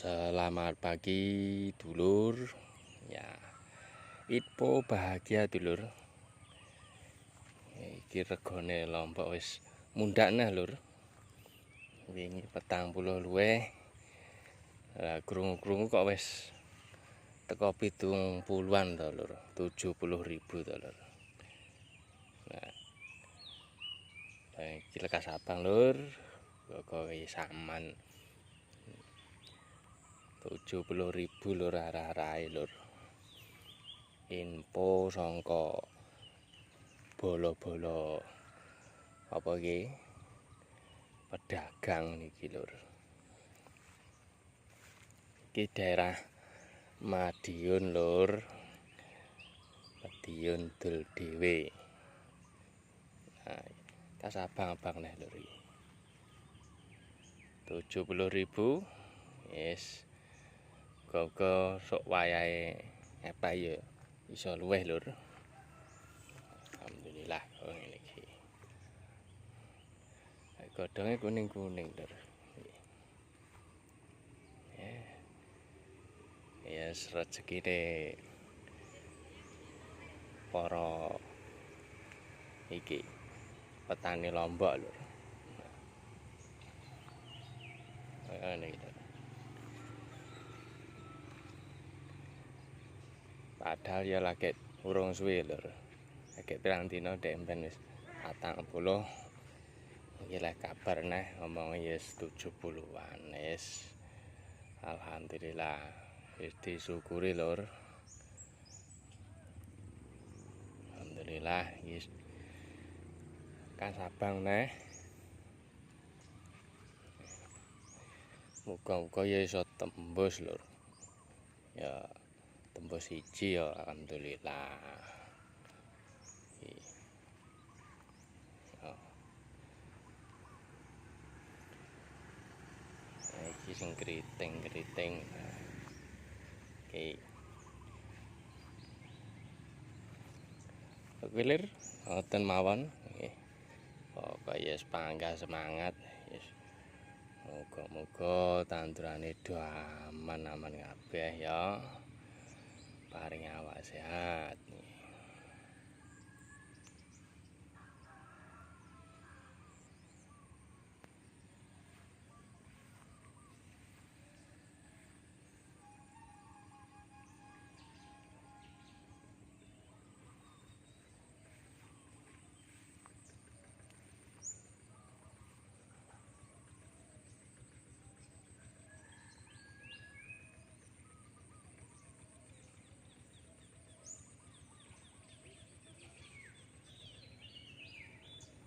Selamat pagi dulur. Ya, info bahagia dulur. Iki regane lombok wis mundhak nah lur. Wingi 40 luwih. Lah krungu-krungu kok wis teko 70-an to lur. 70.000 to lur. Nah, iki lekas abang lur. Kok saman 70.000 lur arah-arahe lur. Info sangka bolo-bolo apa iki? Pedagang niki lur. Iki daerah Madiun lur. Madiun dul dhewe. Nah, kas abang-abang nih lur iki. 70.000 yes. Kok sok wayahe apa ya iso luweh lur. Alhamdulillah kok ngene iki. Godhonge kuning-kuning lur. Ya rezekine para iki petani Lombok lur. Ngene iki. Padahal ya lagi urung suwe lur. Lagi pirang dina demben wis 40. Iki lek kabar neh ngomongnya yes 70-an yes. Alhamdulillah wis disyukuri lur. Alhamdulillah yes. Kas abang neh. Muga-muga ya iso tembus lur. Ya tembus siji ya alhamdulillah. Iki sing kriting-kriting. Oke. Wilir ngoten mawon nggih. Pokoke yes panggah semangat yes. Muga-muga tandurane do aman-aman kabeh ya. Paring awak sehat.